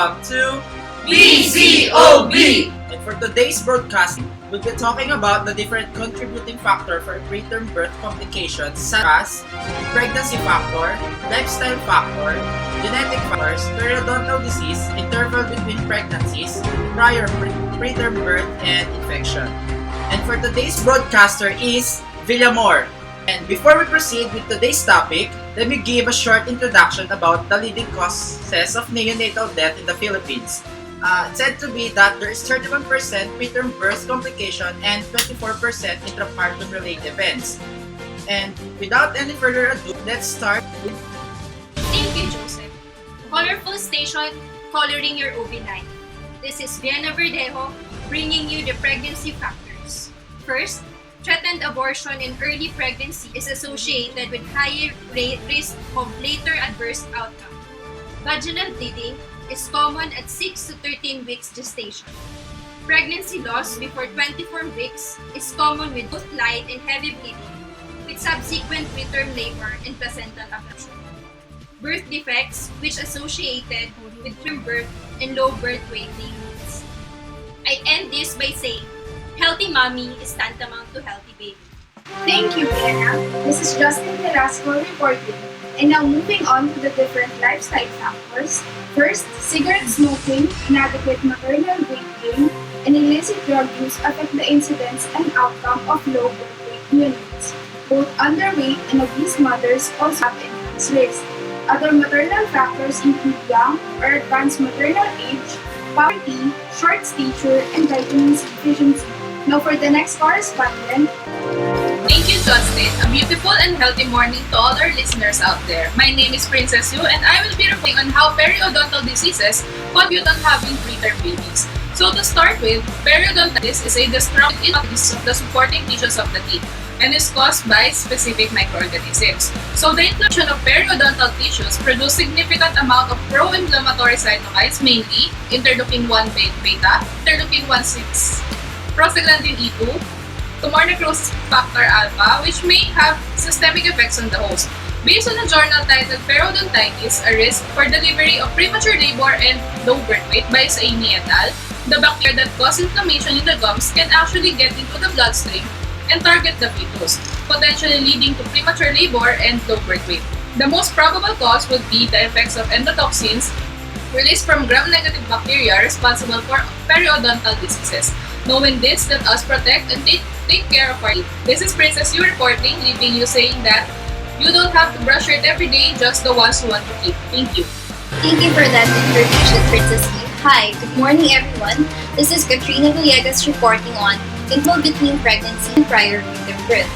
welcome to BCOB! And for today's broadcast, we'll be talking about the different contributing factor for preterm birth complications such as pregnancy factor, lifestyle factor, genetic factors, periodontal disease, interval between pregnancies, prior preterm birth, and infection. And for today's broadcaster is Villamor. And before we proceed with today's topic, let me give a short introduction about the leading causes of neonatal death in the Philippines. It's said to be that there is 31% preterm birth complication and 24% intrapartum related events. And without any further ado, let's start with... Thank you, Joseph. Colorful Station, coloring your OB9. This is VENNA VERDEJO, bringing you the pregnancy factors. First, threatened abortion in early pregnancy is associated with higher risk of later adverse outcome. Vaginal bleeding is common at 6 to 13 weeks gestation. Pregnancy loss before 24 weeks is common with both light and heavy bleeding, with subsequent preterm labor and placental ablation. Birth defects, which associated with preterm birth and low birth weight babies. I end this by saying, healthy mommy is tantamount to healthy baby. Thank you, Vienna. This is VELASCO reporting. And now moving on to the different lifestyle factors. First, cigarette smoking, inadequate maternal weight gain, and illicit drug use affect the incidence and outcome of low birth weight units. Both underweight and obese mothers also have enhanced risk. Other maternal factors include young or advanced maternal age, poverty, short stature, and vitamin C deficiency. Now for the next correspondent. Thank you, Justin. A beautiful and healthy morning to all our listeners out there. My name is Princess Yu and I will be reporting on how periodontal diseases contribute on having preterm babies. So to start with, periodontitis is a destructive disease of the supporting tissues of the teeth and is caused by specific microorganisms. So the inclusion of periodontal tissues produce significant amount of pro-inflammatory cytokines, mainly interleukin-1 beta, interleukin-1/6, prostaglandin E2, tumor necrosis factor alpha, which may have systemic effects on the host. Based on a journal titled Periodontitis, a risk for delivery of premature labor and low birth weight by IANNE et al., the bacteria that cause inflammation in the gums can actually get into the bloodstream and target the fetus, potentially leading to premature labor and low birth weight. The most probable cause would be the effects of endotoxins released from gram-negative bacteria responsible for periodontal diseases. Knowing this, let us protect and take care of our teeth. This is Princess Yu reporting, leaving you saying that you don't have to brush your teeth every day, just the ones you want to keep. Thank you. Thank you for that information, Princess Yu. Hi, good morning everyone. This is Villegas reporting on interval between pregnancy and prior preterm birth.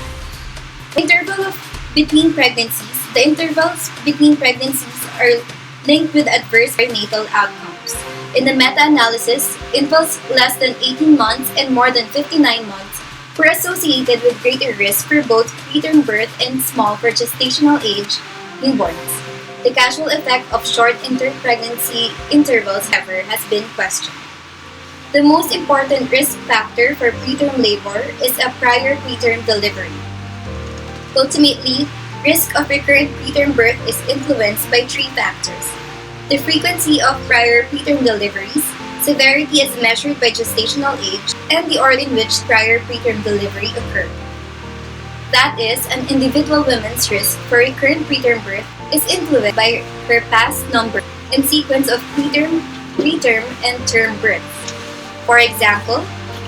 The intervals between pregnancies are linked with adverse perinatal outcomes. In the meta-analysis, intervals less than 18 months and more than 59 months were associated with greater risk for both preterm birth and small for gestational age newborns. The causal effect of short inter-pregnancy intervals, however, has been questioned. The most important risk factor for preterm labor is a prior preterm delivery. Ultimately, risk of recurrent preterm birth is influenced by three factors: the frequency of prior preterm deliveries, severity as measured by gestational age, and the order in which prior preterm delivery occurred. That is, an individual woman's risk for recurrent preterm birth is influenced by her past number and sequence of preterm, and term births. For example,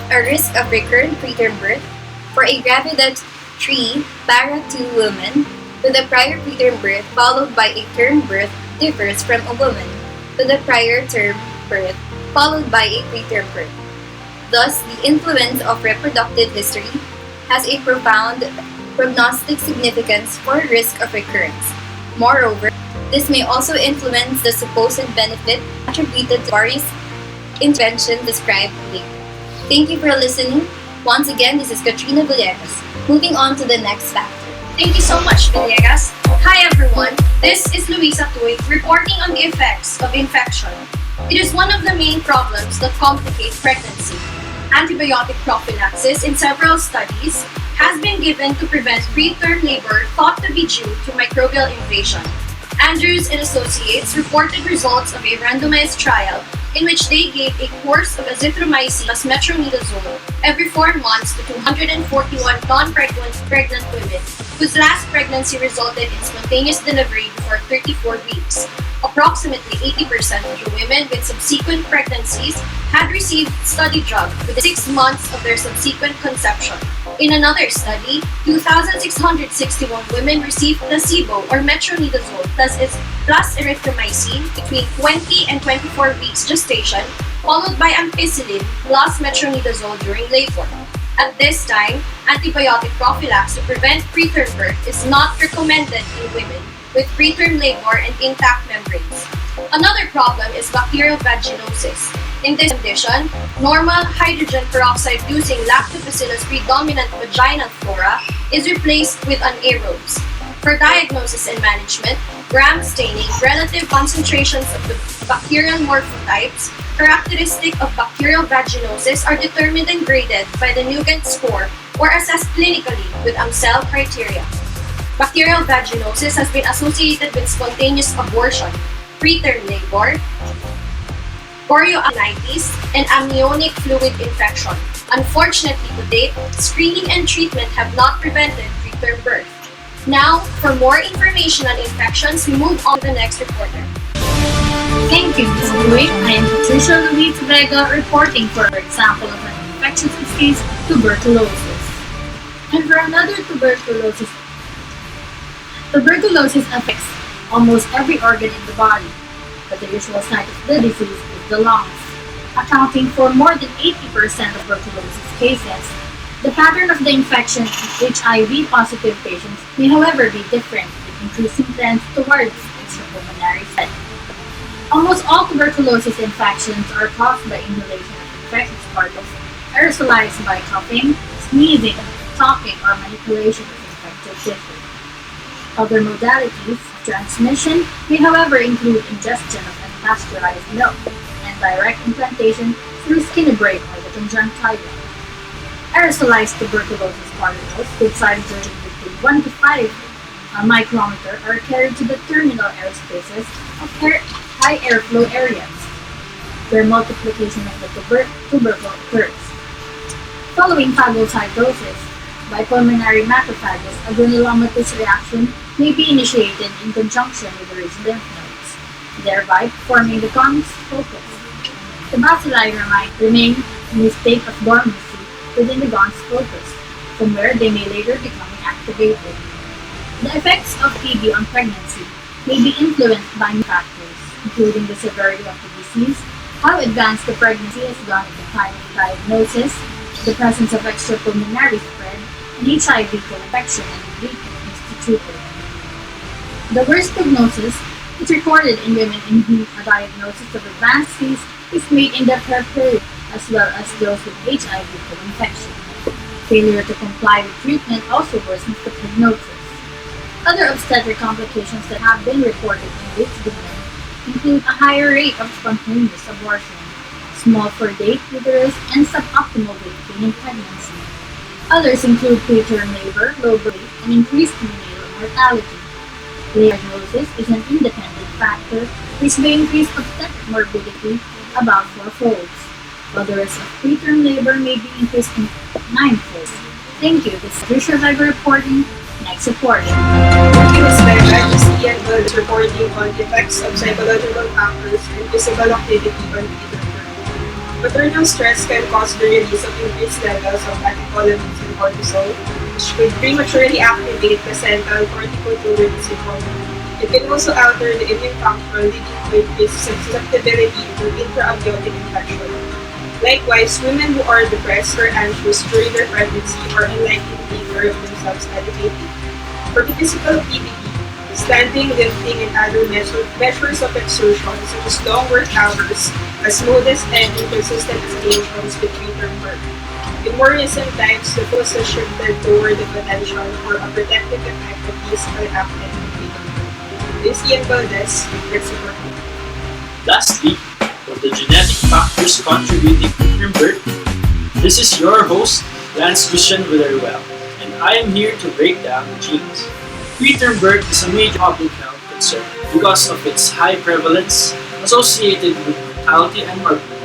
a risk of recurrent preterm birth for a gravida 3 para 2 woman with a prior preterm birth followed by a term birth differs from a woman with a prior term birth followed by a preterm birth. Thus, the influence of reproductive history has a profound prognostic significance for risk of recurrence. Moreover, this may also influence the supposed benefit attributed to various interventions described later. Thank you for listening. Once again, this is Katrina Villegas. Moving on to the next factor. Thank you so much, Villegas. Hi everyone, this is LUISA reporting on the effects of infection. It is one of the main problems that complicate pregnancy. Antibiotic prophylaxis in several studies has been given to prevent preterm labor thought to be due to microbial invasion. Andrews and Associates reported results of a randomized trial in which they gave a course of azithromycin plus metronidazole every 4 months to 241 non-pregnant women whose last pregnancy resulted in spontaneous delivery before 34 weeks. Approximately 80% of the women with subsequent pregnancies had received study drug within 6 months of their subsequent conception. In another study, 2,661 women received placebo or metronidazole plus erythromycin between 20 and 24 weeks gestation, followed by ampicillin plus metronidazole during labor. At this time, antibiotic prophylaxis to prevent preterm birth is not recommended in women with preterm labor and intact membranes. Another problem is bacterial vaginosis. In this condition, normal hydrogen peroxide-using lactobacillus predominant vaginal flora is replaced with anaerobes. For diagnosis and management, gram staining, relative concentrations of the bacterial morphotypes characteristic of bacterial vaginosis are determined and graded by the Nugent score or assessed clinically with Amsel criteria. Bacterial vaginosis has been associated with spontaneous abortion, preterm labor, chorioamnitis, and amniotic fluid infection. Unfortunately, to date, screening and treatment have not prevented preterm birth. Now, for more information on infections, we move on to the next reporter. Thank you, Ms. Louis. I am Patricia Louise VEGA reporting for an example of an infectious disease, tuberculosis. And for another tuberculosis affects almost every organ in the body, but the usual site of the disease is the lungs, accounting for more than 80% of tuberculosis cases. The pattern of the infection in HIV-positive patients may, however, be different, with increasing trends towards extrapulmonary setting. Almost all tuberculosis infections are caused by inhalation of infectious particles, aerosolized by coughing, sneezing, talking, or manipulation of infected tissue. Other modalities of transmission may, however, include ingestion of unpasteurized milk and direct implantation through skin abrasion or the conjunctiva. Aerosolized tuberculosis particles with sizes ranging between 1 to 5 micrometer are carried to the terminal air spaces of high airflow areas, where multiplication of the tubercle occurs. Following phagocytosis by pulmonary macrophages, a granulomatous reaction may be initiated in conjunction with the rich lymph nodes, thereby forming the gums focus. The bacilli remain in a state of dormancy within the gums focus, from where they may later become activated. The effects of TB on pregnancy may be influenced by many factors, including the severity of the disease, how advanced the pregnancy has gone at the time of diagnosis, the presence of extrapulmonary spread, and HIV co-infection and bleeding instituted. The worst prognosis is recorded in women in whom a diagnosis of advanced disease is made in the PrEP period, as well as those with HIV co-infection. Failure to comply with treatment also worsens the prognosis. Other obstetric complications that have been reported in these women include a higher rate of spontaneous abortion, small foredate uterus, and suboptimal weight gain in pregnancy. Others include preterm labor, low birth weight, and increased neonatal mortality. Diagnosis is an independent factor which may increase obstetric morbidity about 4-fold, while the risk of preterm labor may be increased in 9-fold. Thank you. This is Patricia VEGA reporting. Next reporter. Thank you, Ms. VEGA. This is IANNE is reporting on the effects of psychological factors and physical activity on preterm birth. Maternal stress can cause the release of increased levels of catecholamines and cortisol, which could prematurely activate placental corticosteroid hormone. It can also alter the immune function, leading to increased susceptibility to intra-amniotic infection. Likewise, women who are depressed or anxious during their pregnancy are unlikely to take care of themselves adequately. For the physical activity, standing, lifting, and other measures of exertion such as long work hours, as modest and inconsistent associations with preterm birth. In more recent times, the focus has shifted toward the potential for a protective effect of physical activity in preterm birth. This is VALDEZ, let's support you. Lastly, for the genetic factors contributing to preterm birth, this is your host, Villaruel, and I am here to break down the genes. Preterm birth is a major public health cancer because of its high prevalence associated with mortality and morbidity.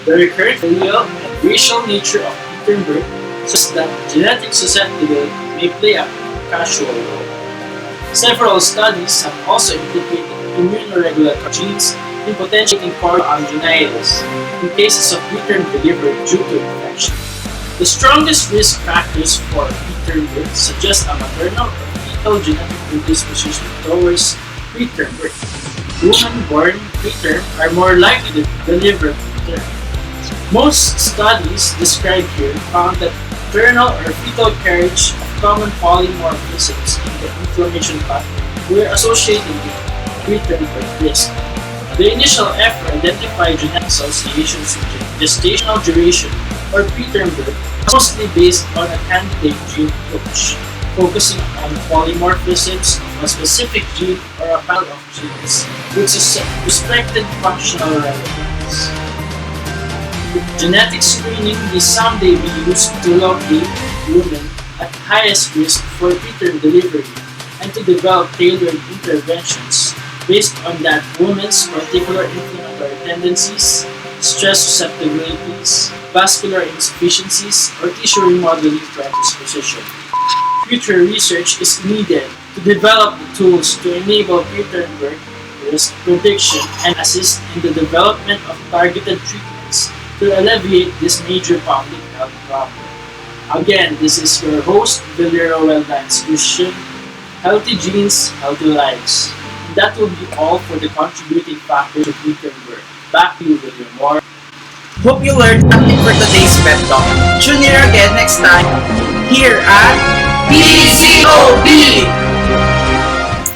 The recurrent familial and racial nature of preterm birth suggests that genetic susceptibility may play a casual role. Several studies have also implicated immunoregulatory genes in potentiating chorioanginitis in cases of preterm delivery due to infection. The strongest risk factors for preterm birth suggest a maternal or fetal genetic predisposition towards preterm birth. Women born preterm are more likely to deliver preterm. Most studies described here found that maternal or fetal carriage of common polymorphisms in the inflammation pathway were associated with preterm birth risk. The initial effort identified genetic associations with gestational duration or preterm birth was mostly based on a candidate gene approach, focusing on polymorphisms of a specific gene or a panel of genes with suspected functional relevance. Genetic screening may someday be used to locate women at highest risk for preterm delivery and to develop tailored interventions based on that woman's particular inflammatory tendencies, stress susceptibilities, vascular insufficiencies, or tissue remodeling predisposition. Future research is needed to develop the tools to enable preterm birth risk prediction and assist in the development of targeted treatments to alleviate this major public health problem. Again, this is your host, Villaruel Christian. Healthy genes, healthy lives. And that will be all for the contributing factors of preterm birth. Back to you, Villamor. Hope you learned something for today's Pet Talk. Tune in again next time here at PCOB!